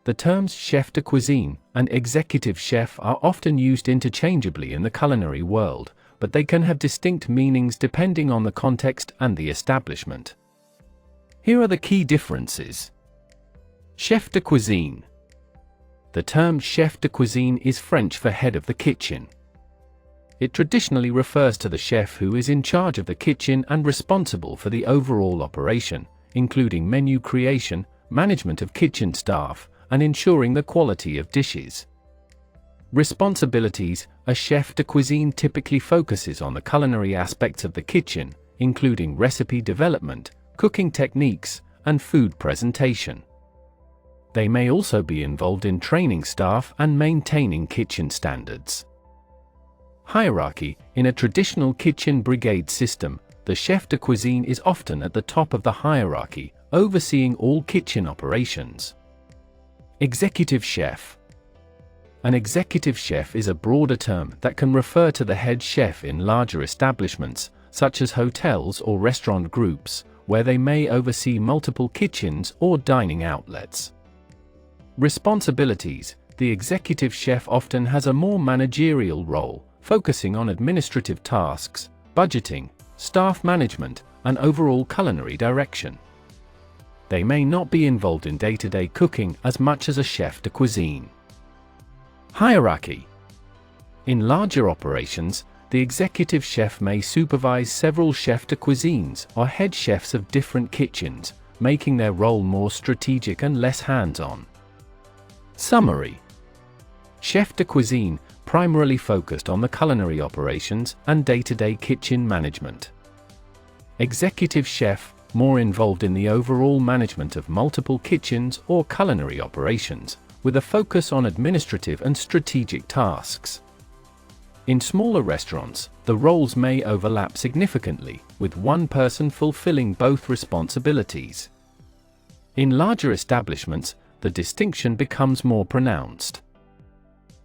The terms chef de cuisine and executive chef are often used interchangeably in the culinary world, but they can have distinct meanings depending on the context and the establishment. Here are the key differences. Chef de cuisine. The term chef de cuisine is French for head of the kitchen. It traditionally refers to the chef who is in charge of the kitchen and responsible for the overall operation, including menu creation, management of kitchen staff, and ensuring the quality of dishes. Responsibilities. A chef de cuisine typically focuses on the culinary aspects of the kitchen, including recipe development, cooking techniques, and food presentation. They may also be involved in training staff and maintaining kitchen standards. Hierarchy. In a traditional kitchen brigade system, the chef de cuisine is often at the top of the hierarchy, overseeing all kitchen operations. Executive chef. An executive chef is a broader term that can refer to the head chef in larger establishments, such as hotels or restaurant groups, where they may oversee multiple kitchens or dining outlets. Responsibilities. The executive chef often has a more managerial role, focusing on administrative tasks, budgeting, staff management, and overall culinary direction. They may not be involved in day-to-day cooking as much as a chef de cuisine. Hierarchy. In larger operations, the executive chef may supervise several chef de cuisines or head chefs of different kitchens, making their role more strategic and less hands-on. Summary. Chef de cuisine, primarily focused on the culinary operations and day-to-day kitchen management. Executive chef, more involved in the overall management of multiple kitchens or culinary operations, with a focus on administrative and strategic tasks. In smaller restaurants, the roles may overlap significantly, with one person fulfilling both responsibilities. In larger establishments, the distinction becomes more pronounced.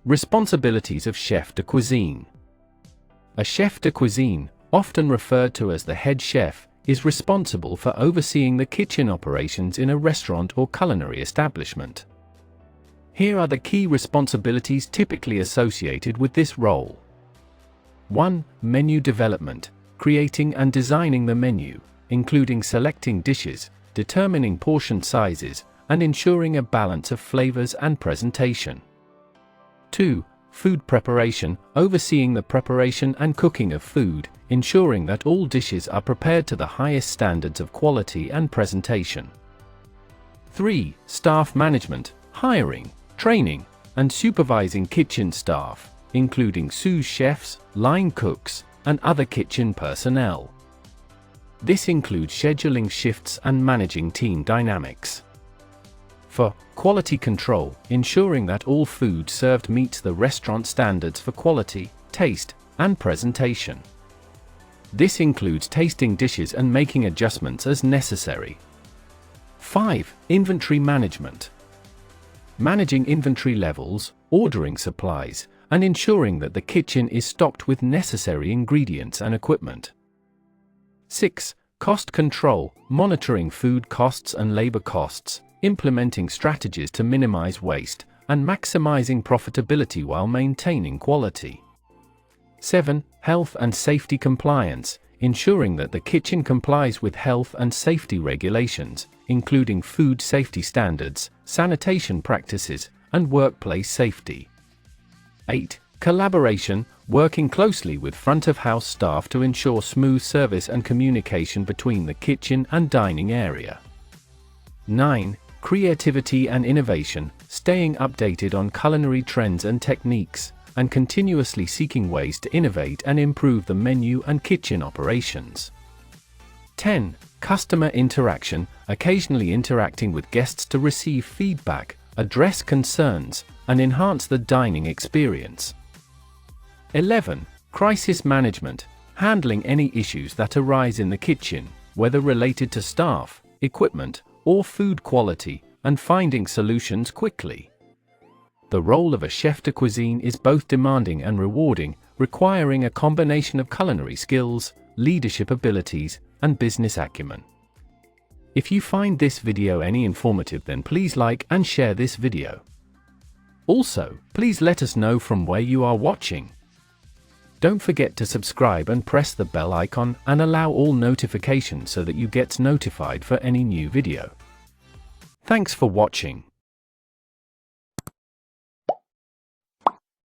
Responsibilities of chef de cuisine. A chef de cuisine, often referred to as the head chef, is responsible for overseeing the kitchen operations in a restaurant or culinary establishment. Here are the key responsibilities typically associated with this role. 1. Menu development, creating and designing the menu, including selecting dishes, determining portion sizes, and ensuring a balance of flavors and presentation. 2. Food preparation, overseeing the preparation and cooking of food, ensuring that all dishes are prepared to the highest standards of quality and presentation. 3. Staff management, hiring, training, and supervising kitchen staff, including sous chefs, line cooks, and other kitchen personnel. This includes scheduling shifts and managing team dynamics. 4. Quality control, ensuring that all food served meets the restaurant standards for quality, taste, and presentation. This includes tasting dishes and making adjustments as necessary. 5. Inventory management. Managing inventory levels, ordering supplies, and ensuring that the kitchen is stocked with necessary ingredients and equipment. 6. Cost control, monitoring food costs and labor costs, implementing strategies to minimize waste, and maximizing profitability while maintaining quality. 7. Health and safety compliance, ensuring that the kitchen complies with health and safety regulations, including food safety standards, sanitation practices, and workplace safety. 8. Collaboration, working closely with front-of-house staff to ensure smooth service and communication between the kitchen and dining area. 9. Creativity and innovation, staying updated on culinary trends and techniques, and continuously seeking ways to innovate and improve the menu and kitchen operations. 10. Customer interaction, occasionally interacting with guests to receive feedback, address concerns, and enhance the dining experience. 11. Crisis management, handling any issues that arise in the kitchen, whether related to staff, equipment, or food quality, and finding solutions quickly. The role of a chef de cuisine is both demanding and rewarding, requiring a combination of culinary skills, leadership abilities, and business acumen. If you find this video any informative, then please like and share this video. Also, please let us know from where you are watching. Don't forget to subscribe and press the bell icon and allow all notifications so that you get notified for any new video. Thanks for watching.